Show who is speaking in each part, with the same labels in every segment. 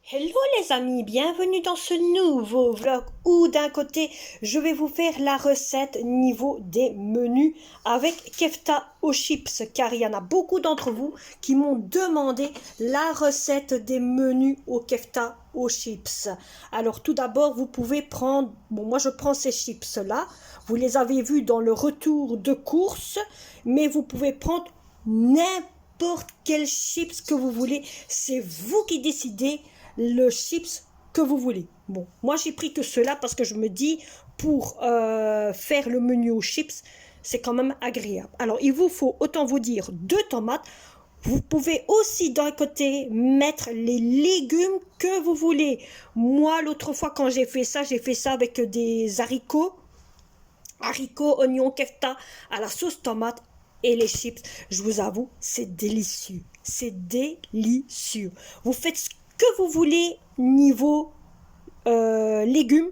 Speaker 1: Hello les amis, bienvenue dans ce nouveau vlog où d'un côté je vais vous faire la recette niveau des menus avec kefta aux chips car il y en a beaucoup d'entre vous qui m'ont demandé la recette des menus au kefta aux chips. Alors tout d'abord vous pouvez prendre, moi je prends ces chips là, vous les avez vus dans le retour de course, mais vous pouvez prendre n'importe quel chips que vous voulez, c'est vous qui décidez le chips que vous voulez. Bon, moi j'ai pris que cela parce que je me dis pour faire le menu aux chips, c'est quand même agréable. Alors il vous faut, autant vous dire, 2 tomates. Vous pouvez aussi d'un côté mettre les légumes que vous voulez. Moi l'autre fois quand j'ai fait ça avec des haricots, oignons, kefta à la sauce tomate et les chips. Je vous avoue, c'est délicieux. C'est délicieux. Vous faites ce que vous voulez niveau légumes,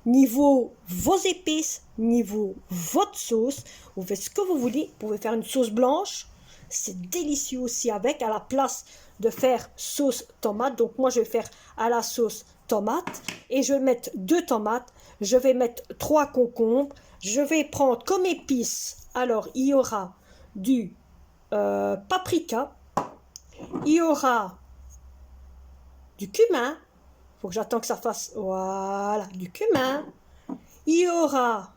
Speaker 1: niveau vos épices, niveau votre sauce. Vous faites ce que vous voulez. Vous pouvez faire une sauce blanche. C'est délicieux aussi avec, à la place de faire sauce tomate. Donc moi je vais faire à la sauce tomate et je vais mettre 2 tomates. Je vais mettre 3 concombres. Je vais prendre comme épices. Alors il y aura du paprika. Il y aura du cumin. Il faut que j'attende que ça fasse, voilà, du cumin. Il y aura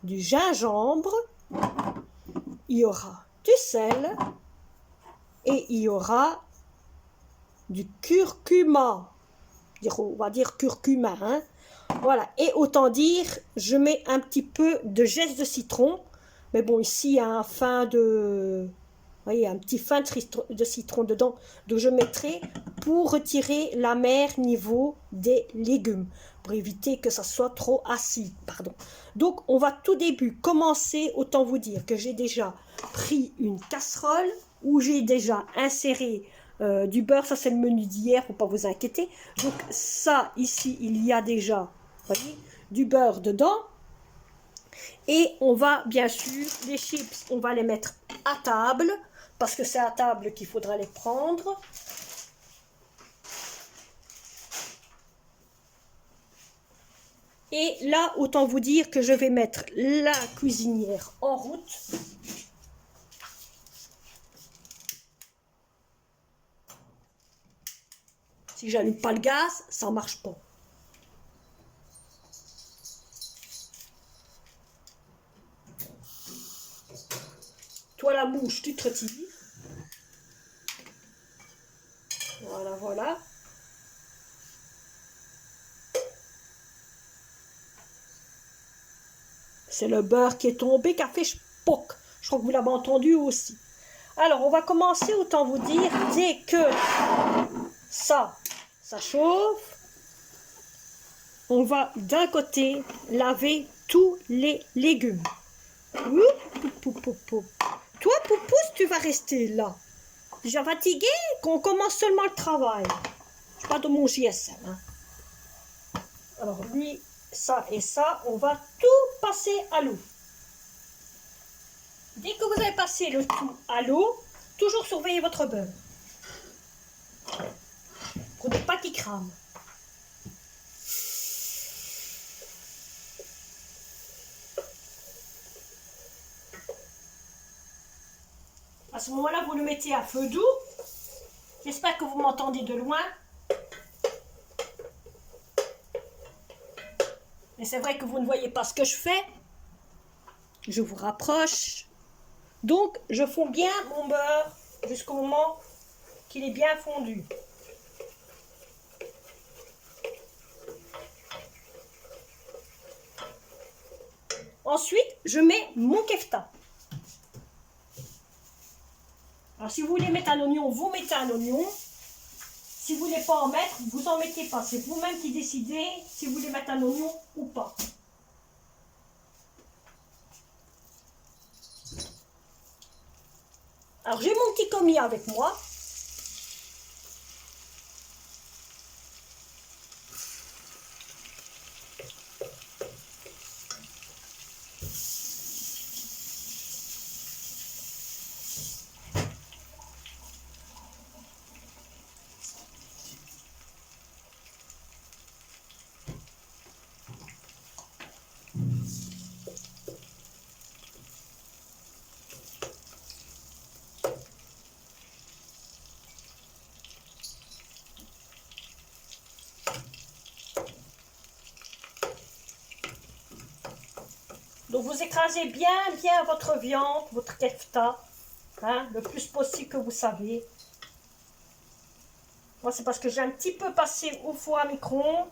Speaker 1: du gingembre. Il y aura du sel. Et il y aura du curcuma. On va dire curcuma. Hein. Voilà. Et autant dire, je mets un petit peu de zeste de citron. Mais bon, ici, il y a un fin de... Vous voyez, un petit fin de citron dedans. Donc, je mettrai pour retirer l'amer niveau des légumes. Pour éviter que ça soit trop acide. Pardon. Donc, on va tout début commencer. Autant vous dire que j'ai déjà pris une casserole où j'ai déjà inséré du beurre. Ça, c'est le menu d'hier. Faut pas vous inquiéter. Donc, ça, ici, il y a déjà, vous voyez, du beurre dedans. Et on va, bien sûr, les chips, on va les mettre à table, parce que c'est à table qu'il faudra les prendre. Et là, autant vous dire que je vais mettre la cuisinière en route. Si j'allume pas le gaz, ça ne marche pas. Toi la mouche, tu te retires. Voilà, voilà. C'est le beurre qui est tombé, qui a fait spoc. Je crois que vous l'avez entendu aussi. Alors, on va commencer, autant vous dire, dès que ça chauffe, on va d'un côté laver tous les légumes. Toi, Poupousse, tu vas rester là. Déjà fatigué, qu'on commence seulement le travail. Je suis pas de mon GSM. Hein. Alors lui, ça et ça, on va tout passer à l'eau. Dès que vous avez passé le tout à l'eau, toujours surveillez votre beurre. Pour ne pas qu'il crame. À ce moment-là, vous le mettez à feu doux. J'espère que vous m'entendez de loin. Mais c'est vrai que vous ne voyez pas ce que je fais. Je vous rapproche. Donc, je fonds bien mon beurre jusqu'au moment qu'il est bien fondu. Ensuite, je mets mon kefta. Alors, si vous voulez mettre un oignon, vous mettez un oignon. Si vous ne voulez pas en mettre, vous n'en mettez pas. C'est vous-même qui décidez si vous voulez mettre un oignon ou pas. Alors, j'ai mon petit commis avec moi. Donc vous écrasez bien votre viande, votre kefta, hein, le plus possible que vous savez. Moi c'est parce que j'ai un petit peu passé au four à micro-ondes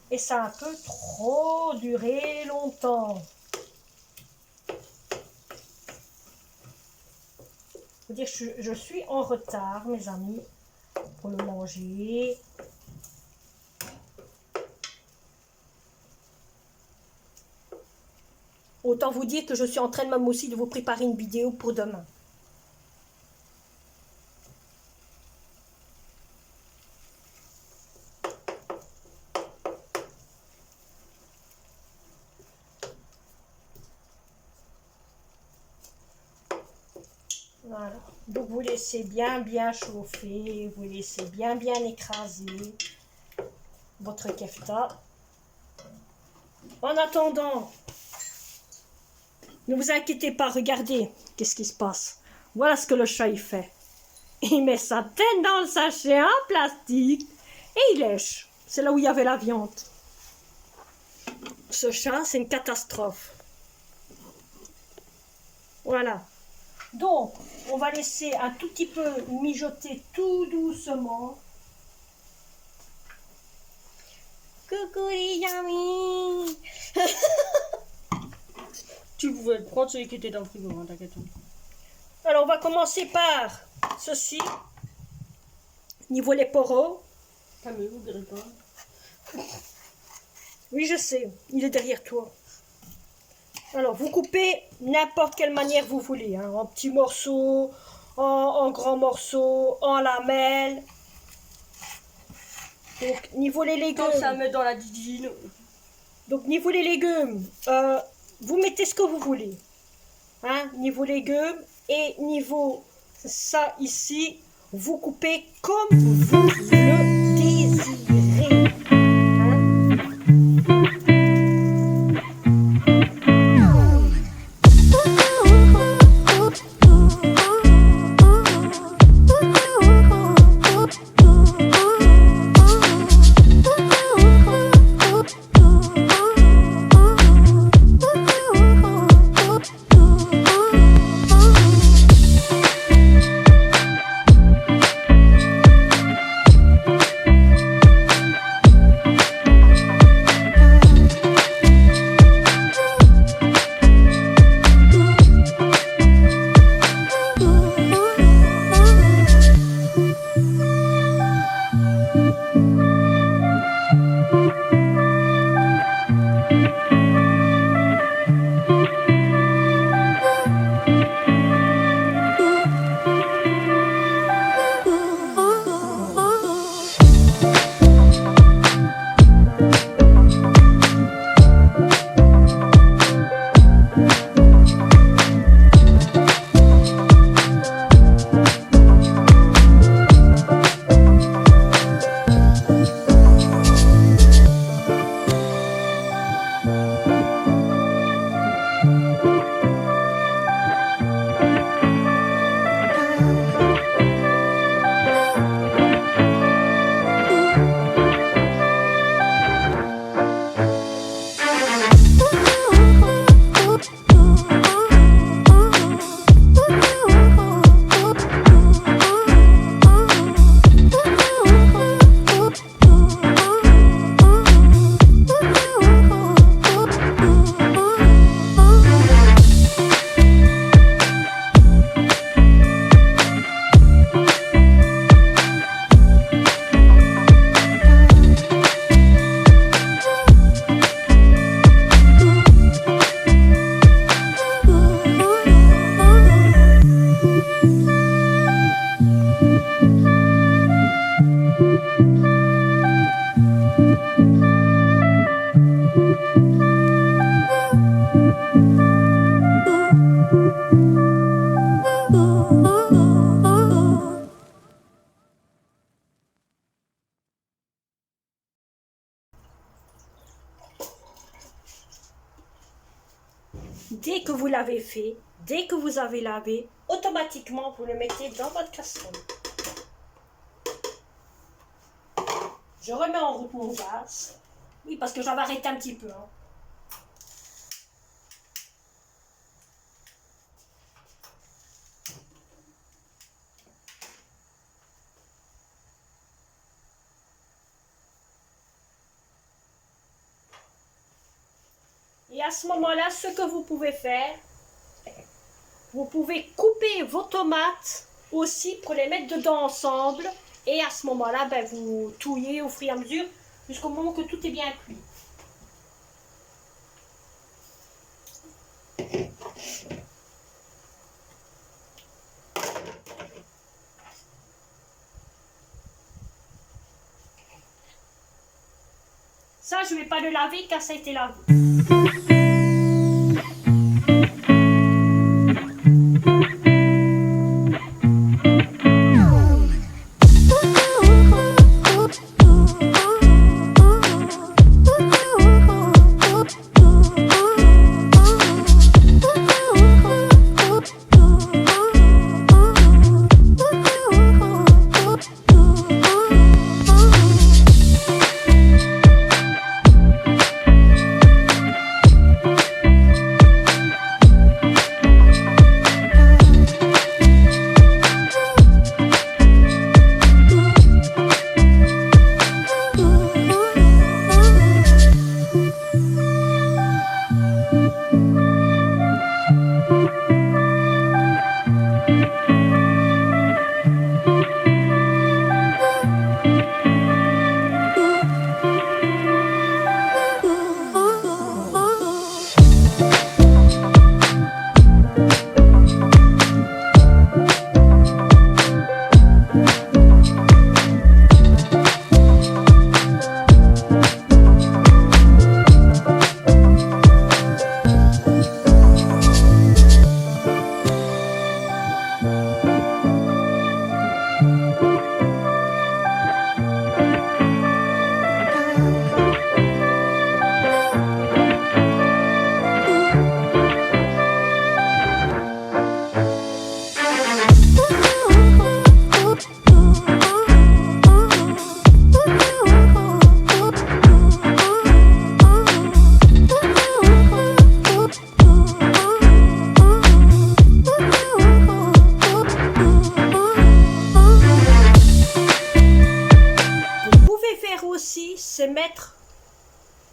Speaker 1: et ça a un peu trop duré longtemps. Faut dire que je suis en retard, mes amis, pour le manger. Autant vous dire que je suis en train de même aussi de vous préparer une vidéo pour demain. Voilà. Donc vous laissez bien chauffer, vous laissez bien écraser votre kefta. En attendant, ne vous inquiétez pas, regardez qu'est-ce qui se passe. Voilà ce que le chat il fait. Il met sa tête dans le sachet en plastique et il lèche. C'est là où il y avait la viande. Ce chat, c'est une catastrophe. Voilà. Donc, on va laisser un tout petit peu mijoter tout doucement. Coucou les amis.
Speaker 2: Tu pouvais prendre celui qui était dans le frigo, hein, t'inquiète.
Speaker 1: Alors, on va commencer par ceci. Niveau les poros.
Speaker 2: Pas mieux, vous verrez pas.
Speaker 1: Oui, je sais, il est derrière toi. Alors, vous coupez n'importe quelle manière vous voulez. Hein, en petits morceaux, en grands morceaux, en lamelles. Donc, niveau les légumes.
Speaker 2: Comme ça, met dans la didine.
Speaker 1: Donc, niveau les légumes, vous mettez ce que vous voulez. Hein, niveau légumes et niveau ça ici, vous coupez comme vous le désirez. Dès que vous l'avez fait, dès que vous avez lavé, automatiquement vous le mettez dans votre casserole. Je remets en route mon gaz. Oui, parce que j'avais arrêté un petit peu. Hein. à ce moment-là, ce que vous pouvez faire, vous pouvez couper vos tomates aussi pour les mettre dedans ensemble. Et à ce moment-là, ben, vous touillez au fur et à mesure jusqu'au moment que tout est bien cuit. Ça, je ne vais pas le laver car ça a été lavé. C'est mettre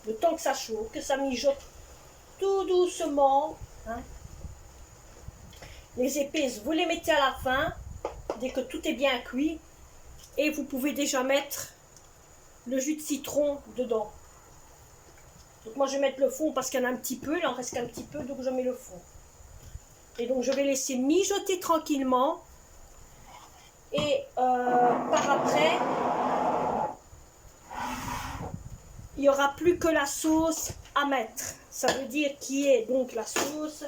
Speaker 1: le temps que ça chauffe, que ça mijote tout doucement. Hein. Les épices, vous les mettez à la fin, dès que tout est bien cuit. Et vous pouvez déjà mettre le jus de citron dedans. Donc moi je vais mettre le fond parce qu'il y en a un petit peu, il en reste qu'un petit peu, donc je mets le fond. Et donc je vais laisser mijoter tranquillement. Et par après, il n'y aura plus que la sauce à mettre. Ça veut dire qui est donc la sauce,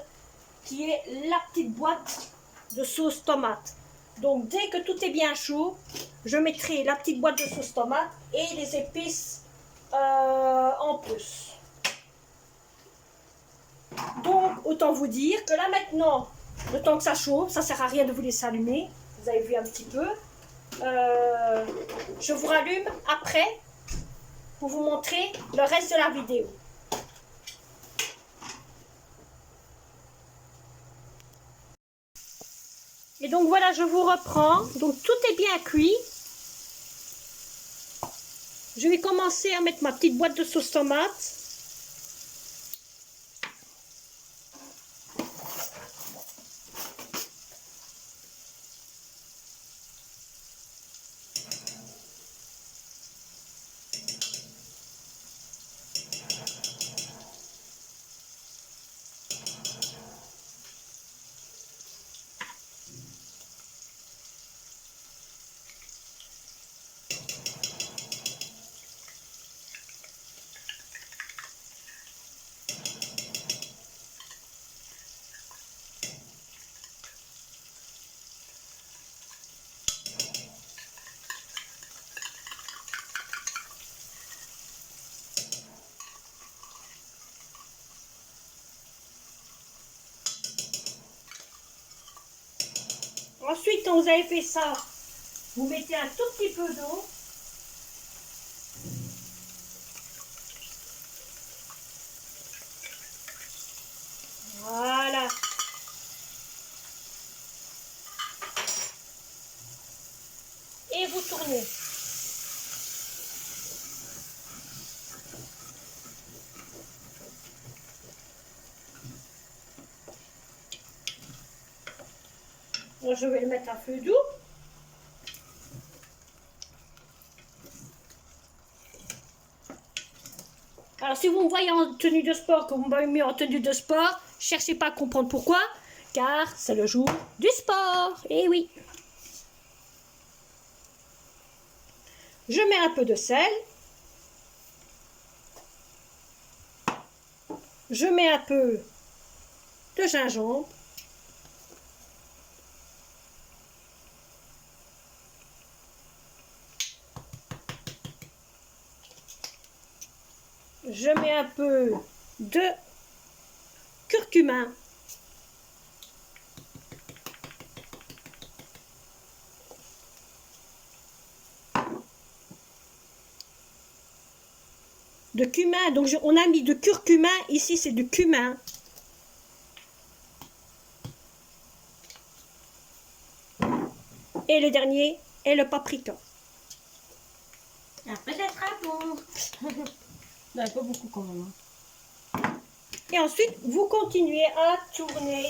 Speaker 1: qui est la petite boîte de sauce tomate. Donc dès que tout est bien chaud, je mettrai la petite boîte de sauce tomate et les épices en plus. Donc autant vous dire que là maintenant, le temps que ça chauffe, ça ne sert à rien de vous laisser allumer. Vous avez vu un petit peu. Je vous rallume après pour vous montrer le reste de la vidéo. Et donc voilà, je vous reprends. Donc tout est bien cuit. Je vais commencer à mettre ma petite boîte de sauce tomate. Ensuite, quand vous avez fait ça, vous mettez un tout petit peu d'eau. Voilà. Et vous tournez. Je vais le mettre à feu doux. Alors, si vous me voyez en tenue de sport, que vous m'avez mis en tenue de sport, cherchez pas à comprendre pourquoi, car c'est le jour du sport. Eh oui. Je mets un peu de sel. Je mets un peu de gingembre. Je mets un peu de curcuma. De cumin, donc on a mis de curcuma, ici c'est du cumin. Et le dernier est le paprika.
Speaker 2: Après, ça sera bon. Non, pas beaucoup quand même.
Speaker 1: Et ensuite, vous continuez à tourner.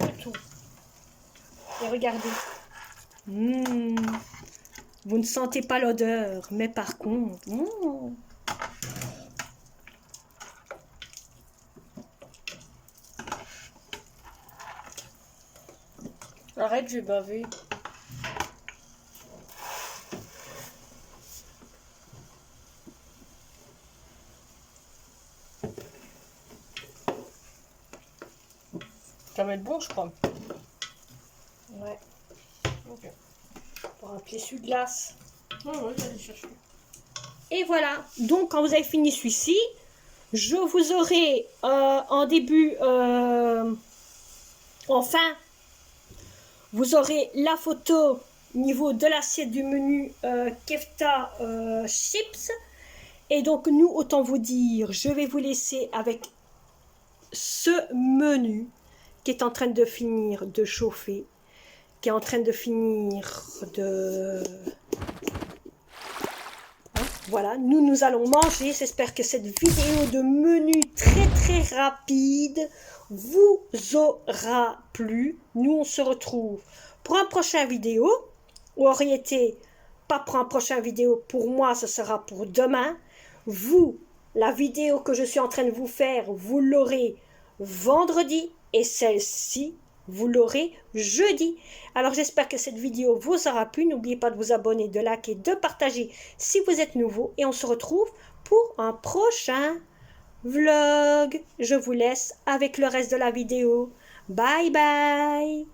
Speaker 1: Le tout. Et regardez. Vous ne sentez pas l'odeur, mais par contre...
Speaker 2: Arrête, j'ai bavé. Ça va être bon, je crois.
Speaker 1: Ouais,
Speaker 2: Ok.
Speaker 1: pour un pied glace.
Speaker 2: Ouais, j'allais chercher.
Speaker 1: Et voilà. Donc, quand vous avez fini celui-ci, je vous aurai en début... enfin, vous aurez la photo niveau de l'assiette du menu Kefta Chips. Et donc, nous, autant vous dire, je vais vous laisser avec ce menu qui est en train de finir de chauffer, qui est en train de finir de... Voilà, nous allons manger. J'espère que cette vidéo de menu très rapide vous aura plu. Nous, on se retrouve pour un prochain vidéo. Ou aurait été pas pour un prochain vidéo. Pour moi, ce sera pour demain. Vous, la vidéo que je suis en train de vous faire, vous l'aurez vendredi. Et celle-ci, vous l'aurez jeudi. Alors j'espère que cette vidéo vous aura plu. N'oubliez pas de vous abonner, de liker, de partager si vous êtes nouveau. Et on se retrouve pour un prochain vlog. Je vous laisse avec le reste de la vidéo. Bye bye.